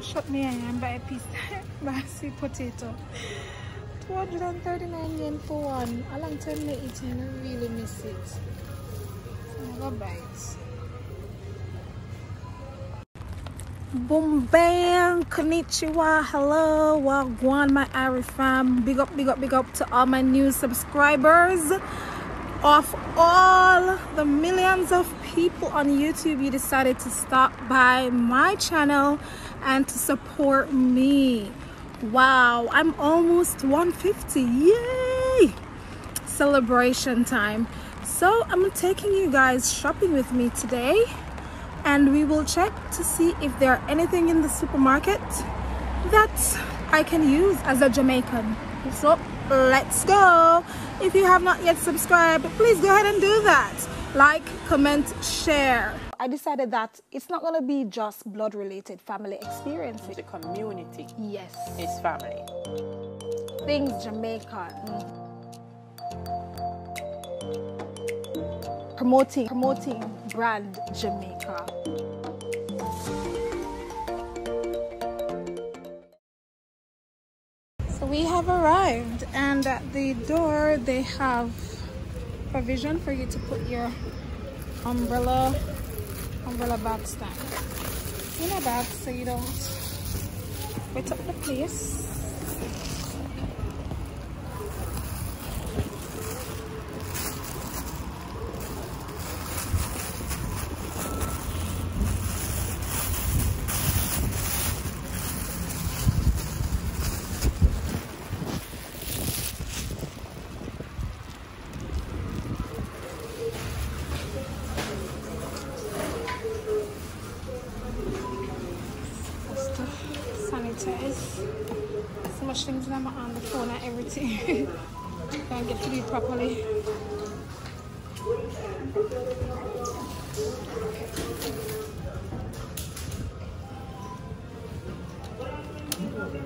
shut me and buy a piece buy a sweet potato. 239 yen for one. A long time I eat and I really miss it. So I go buy it. Boom bang, konnichiwa, hello, wagwan my Ariel fam. Big up to all my new subscribers. Of all the millions of people on YouTube, you decided to stop by my channel and to support me. Wow, I'm almost 150. Yay! Celebration time. So I'm taking you guys shopping with me today, and we will check to see if there are anything in the supermarket that I can use as a Jamaican. So let's go. If you have not yet subscribed, please go ahead and do that. Like, comment, share. I decided that it's not going to be just blood related family experiences. The community, yes, is family. Things Jamaican. Promoting brand Jamaica. So we have arrived, and at the door they have provision for you to put your umbrella bag stand in a bag so you don't wet up the place. So much things that I'm on the phone and everything. Can't get to do it properly.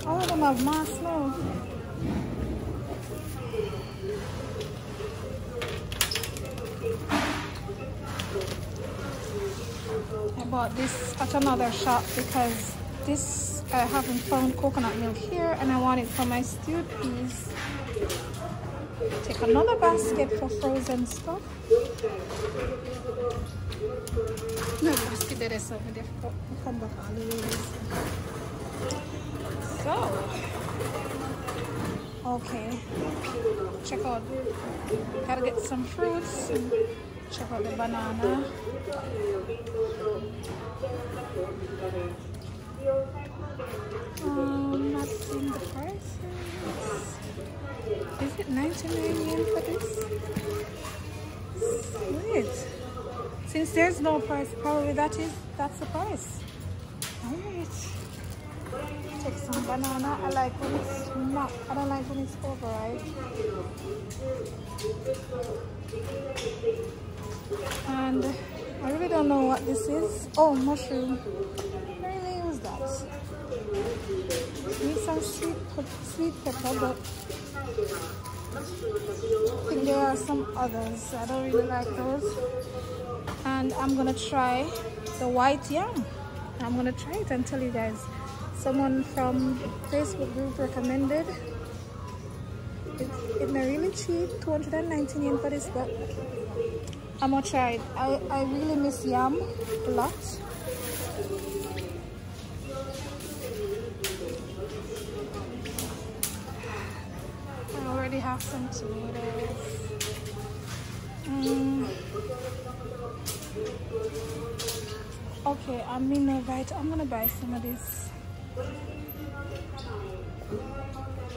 All of them have masks now. I bought this at another shop because this I haven't found coconut milk here, and I want it for my stewed peas. Take another basket for frozen stuff. No basket that is over there. Come back all the way. So, okay. Check out. Gotta get some fruits. Check out the banana. Not seeing the prices. Is it 99 yen for this? Wait. Since there's no price, probably that's the price. Alright. Take some banana. I like when it's not. I don't like when it's overripe. And I really don't know what this is. Oh, mushroom. I really use that. Need some sweet pepper, but I think there are some others. I don't really like those. And I'm gonna try the white yam. I'm gonna try it and tell you guys. Someone from Facebook group recommended it. It's really cheap, 219 yen for this, but I'm gonna try it. I really miss yam a lot. I already have some tomatoes. Okay, I'm gonna buy some of this.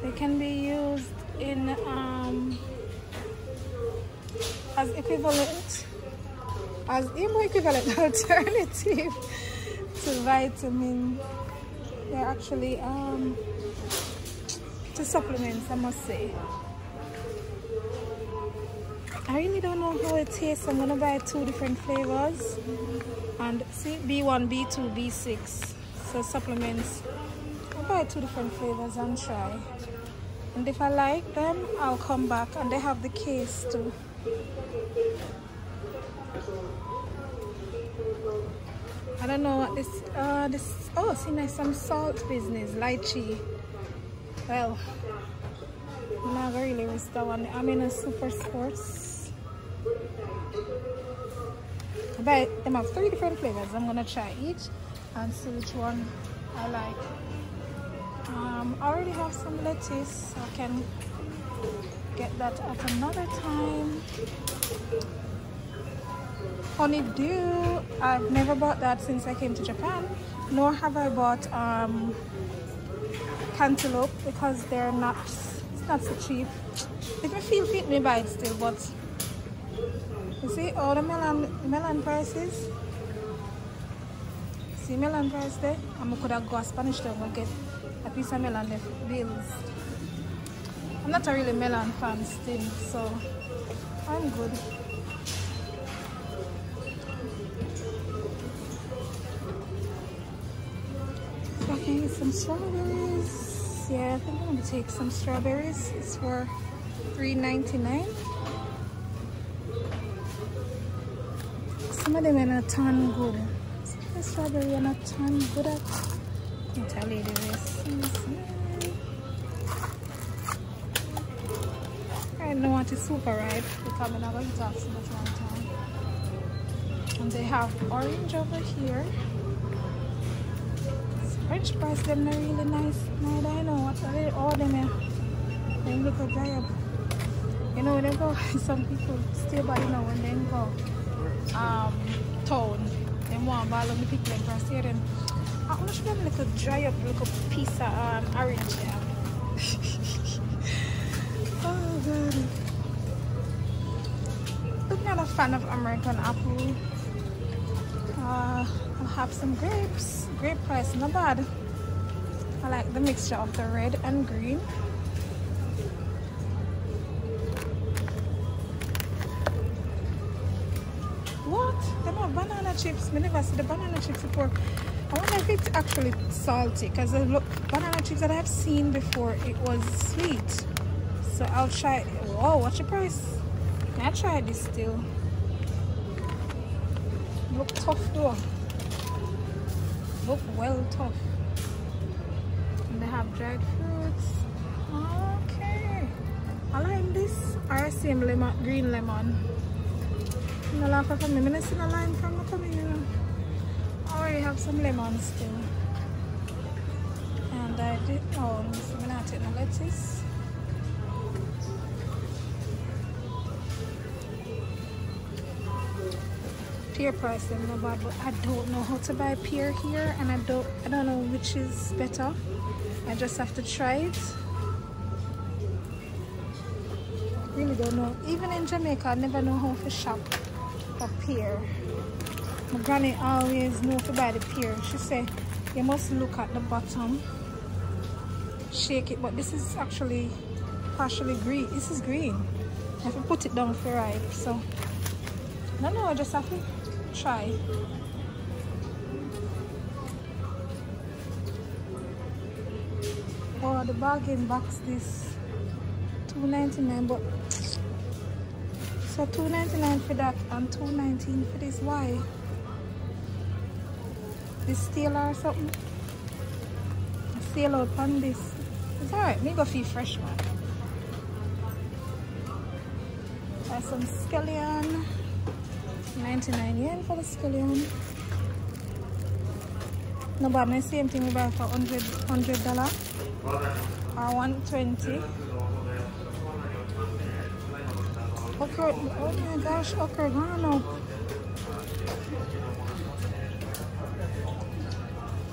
They can be used in as equivalent alternative to vitamin. They're actually to supplements, I must say. I really don't know how it tastes. I'm gonna buy 2 different flavors, and see, B1, B2, B6. So supplements. I'll buy 2 different flavors and try. And if I like them, I'll come back. And they have the case too. I don't know what this Oh, see, nice some salt business, lychee. Well, I'm not gonna really risk that one. I'm in a super sports. But them have 3 different flavors. I'm gonna try each and see which one I like. I already have some lettuce, so I can get that at another time. Honeydew, I've never bought that since I came to Japan, nor have I bought cantaloupe because they're not, it's not so cheap. If I feel fit, me buy it still, but you see all the melon prices. See melon price there? I could have go to Spanish Town and get a piece of melon left bills. I'm not a really melon fan still, so I'm good. So I can get some strawberries. Yeah, I think I'm gonna take some strawberries. It's for $3.99. Some of them are not tan good. Some of the strawberry are not tan good at. I'll tell you this. I don't want it super ripe because I'm not going to talk so much one time. And they have orange over here. French fries, them are really nice. Now I know what are they all them here. They look a dry up. You know when they go, some people stay by, you know, when they go town, they want ball on the pickle and press here them. I want to show them like a dry up little piece of orange there. Oh god. I'm not a fan of American apple. I'll have some grapes. Grape price, not bad. I like the mixture of the red and green. What? They have banana chips. I never see the banana chips before. I wonder if it's actually salty because the banana chips that I've seen before, it was sweet. So I'll try. Whoa, what's the price? Can I try this still? Look tough though. Look well tough. And they have dried fruits. Okay. I like this. I see lemon, green lemon. No laugh for me. I see no lime from the coming. I already have some lemons still. And I did. Oh, I'm not taking the lettuce. Pear price them no bad, but I don't know how to buy pear here, and I don't know which is better. I just have to try it. Really don't know. Even in Jamaica, I never know how to shop for pear. My granny always know to buy the pear. She say you must look at the bottom, shake it, but this is actually partially green. This is green. I have to put it down for ripe, so I don't know. I just have to try. Oh, the bargain box this $2.99, but so $2.99 for that and $2.19 for this. Why? This steel or something? Steel out on this. It's alright. Me go feel fresh, man. Buy some scallion. 99 yen for the scallion. No bad, the same thing we buy for $100 or 120. Okra, oh my gosh, okra gone up.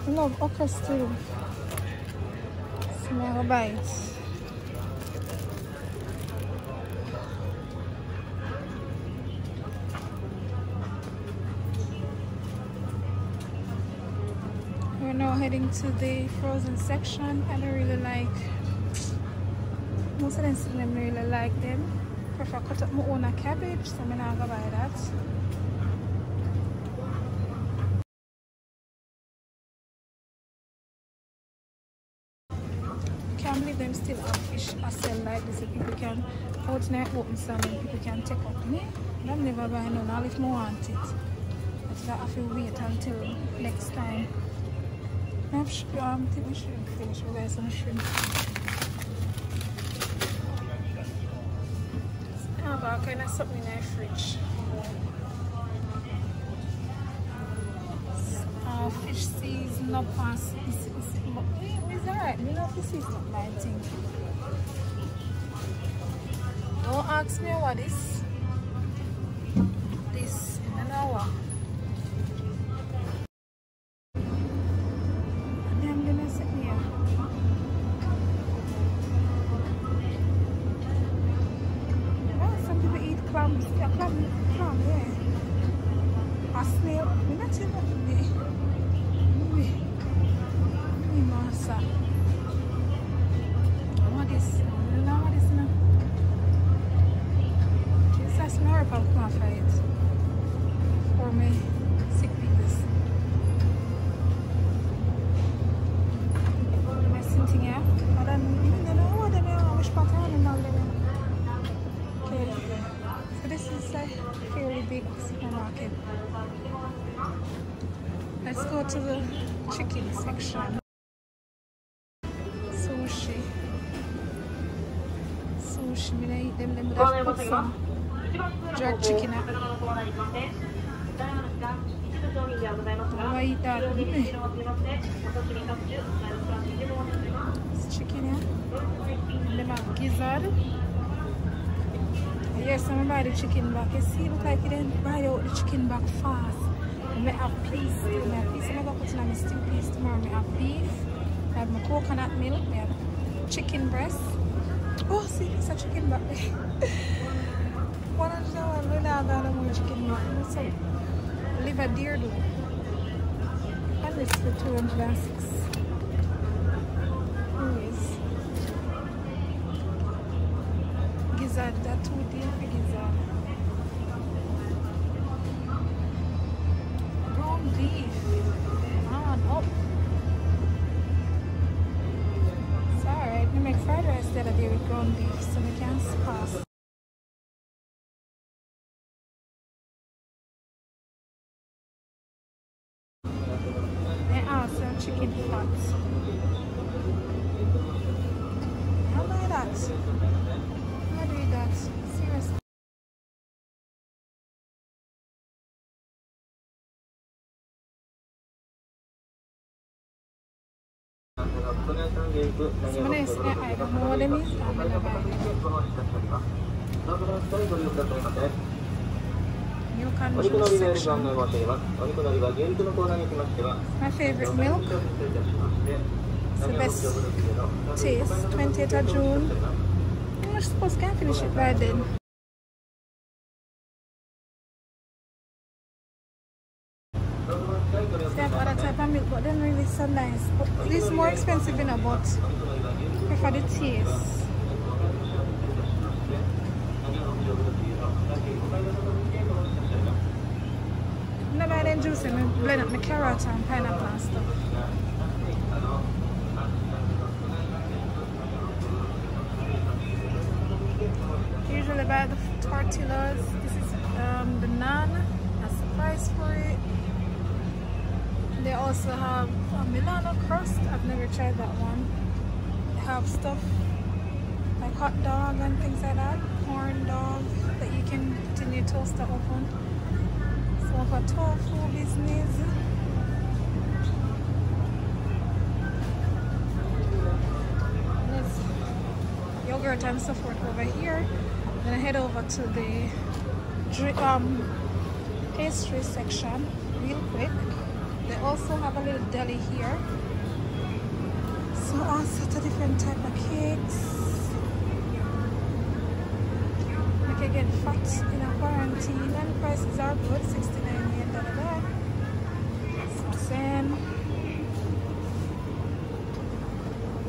I love okra still. So I'm gonna buy it. We're now heading to the frozen section. I don't really like most of them. I don't really like them. I prefer cut up my own cabbage, so I'm not gonna buy that. I can't believe them still have fish I sell like this. If people can out now open some and people can take up me. I'm never buying none, all if I want it. But I have to wait until next time. I think we should finish with guys some shrimp. I have all kind of something in the fridge. Fish season up past. It's alright. We know fish season up, I think. Don't ask me what this in an hour. And then I'm gonna sit here. Oh, some people eat clams. Yeah, clam, yeah. A snail. We're not saying that today. Massa. What is? You know what is now? Jesus, my heart can't fight for me sick people. Am I sitting here? I don't know what they are. Which pattern and all them. Okay, so this is a fairly big supermarket. Let's go to the chicken section. Sushi, I'm gonna eat them. Then we'll put some jerk chicken up. I'll eat that. It's chicken here. And then have gizzard. Yes, I'm gonna buy the chicken back. You see, look like you didn't buy out the chicken back fast. I have peas. I'm gonna put in my stew peas tomorrow. I have beef. I have my coconut milk. I have chicken breast. Oh, see, it's a chicken back there. $100. We're not gonna more chicken back. What's up? Liver deer though. And this for 206. Anyways. Gizzard, that 2 deal for gizzard. Ground beef. Man, up. It's alright. We make fried rice the other day with ground beef, so we can pass. They also chicken fat. How do I do that? How do I do that? Seriously. I don't know what it is. I'm going to buy it. Milk and juice section. My favorite milk. It's the best taste. 28th of June. I'm supposed to finish it by then. They have other type of milk, but they're really so nice. But this is more expensive than a but I prefer the taste. I'm not buying juice and blend up my carrot and pineapple and stuff. Usually buy the tortillas. This is the naan. That's the price for it. They also have a Milano crust. I've never tried that one. They have stuff like hot dog and things like that. Corn dog that you can put in your toaster oven. So for tofu business. And there's yogurt and so forth over here. I'm gonna head over to the pastry section real quick. They also have a little deli here. So all sorts of different type of cakes. You can get fat in a quarantine and prices are good. 69 yen, some sand.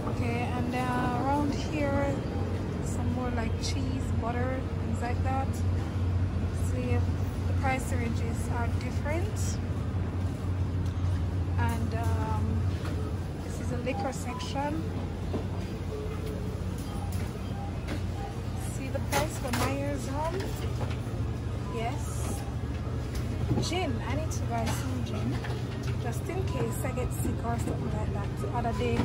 Okay, and around here some more like cheese, butter, things like that. See if the price ranges are different. And this is a liquor section. See the price for Myers Home? Yes. Gin. I need to buy some gin. just in case I get sick or something like that. The other day,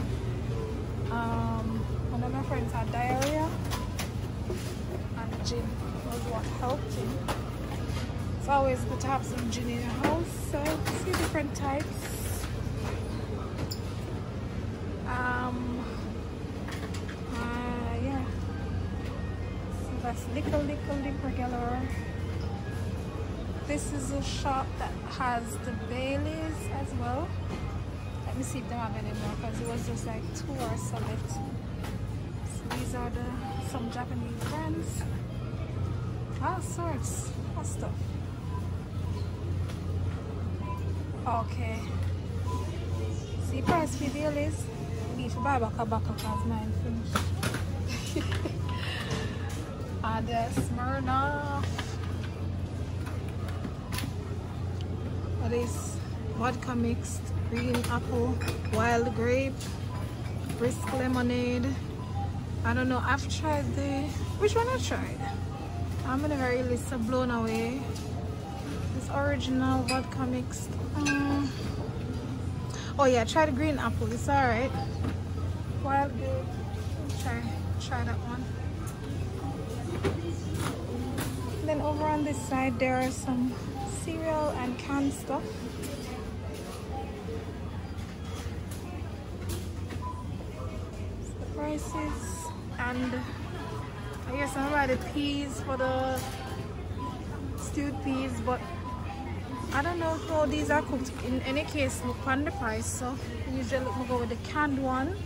one of my friends had diarrhea, and gin was what helped him. It's always good to have some gin in your house. So see different types. Yeah. So that's liquor galore. This is a shop that has the Baileys as well. Let me see if they have any more, because it was just like 2 or select. So these are some Japanese brands. All sorts of stuff. Okay. See price for Baileys. Need to buy back because mine finished. And Smirnoff. What is vodka mixed, green apple, wild grape, brisk lemonade. I don't know, I've tried which one I tried? I'm gonna very list of blown away. This original vodka mixed. Oh yeah, try the green apple, it's alright. Wild grape, try that one. And then over on this side there are some cereal and canned stuff. The prices, and I guess I'm gonna buy the peas for the stewed peas, but I don't know how these are cooked. In any case, look on the price, so usually we go with the canned one.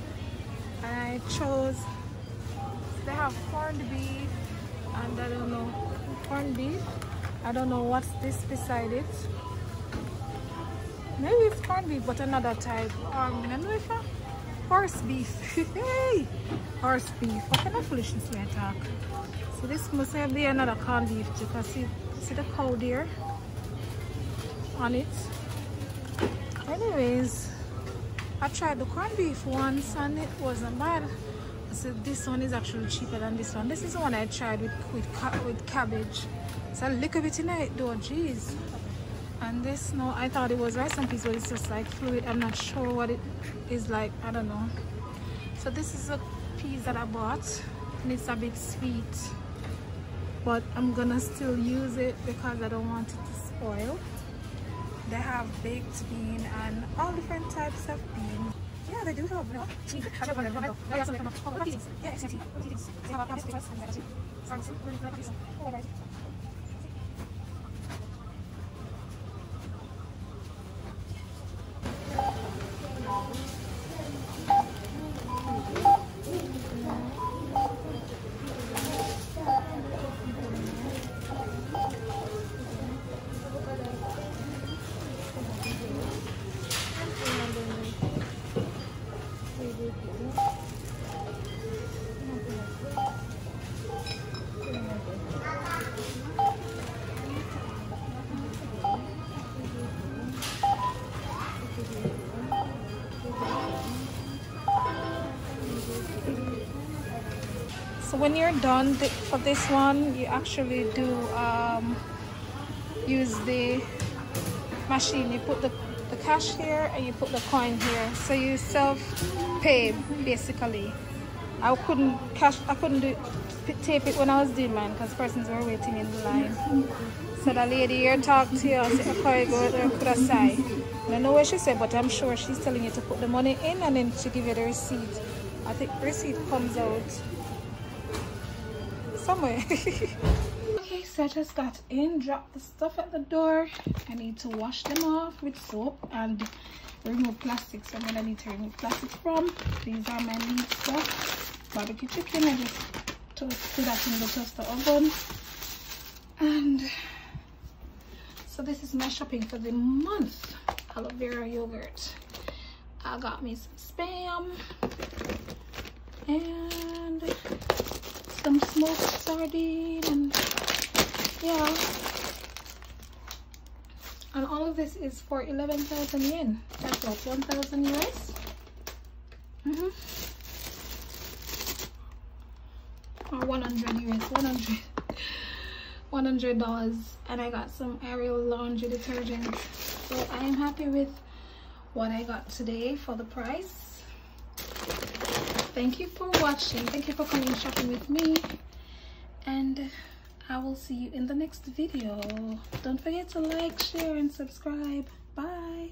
And I chose, they have corned beef, and I don't know, corned beef. I don't know what's this beside it. Maybe it's corned beef, but another type. I don't know if horse beef. Hey, horse beef. What kind of foolishness we talk? So this must be another corned beef too. Because see the cow there on it. Anyways, I tried the corned beef once and it wasn't bad. So this one is actually cheaper than this one. This is the one I tried with cabbage. It's a little bit in it though, jeez. And this, no, I thought it was rice and peas, but it's just like fluid. I'm not sure what it is like, I don't know. So this is a peas that I bought, and it's a bit sweet, but I'm gonna still use it because I don't want it to spoil. They have baked bean and all different types of bean. Yeah, they do have So when you're done for this one, you actually do use the machine. You put the cash here and you put the coin here. So you self-pay basically. I couldn't tape it when I was doing mine because persons were waiting in the line. So the lady here talked to you and said, okay, go there, could I say? I don't know what she said, but I'm sure she's telling you to put the money in and then she give you the receipt. I think the receipt comes out somewhere. Okay, so I just got in, dropped the stuff at the door. I need to wash them off with soap and remove plastics. So I'm gonna need to remove plastics from. These are my lead stuff. Barbecue chicken, I just toasted that in the toaster oven. And so this is my shopping for the month. Aloe vera yogurt. I got me some Spam and some smoked sardine, and yeah, and all of this is for 11,000 yen. That's what, 1,000 US. Or 100 US, $100. And I got some Ariel laundry detergent. So I am happy with what I got today for the price. Thank you for watching. Thank you for coming shopping with me, and I will see you in the next video. Don't forget to like, share, and subscribe. Bye.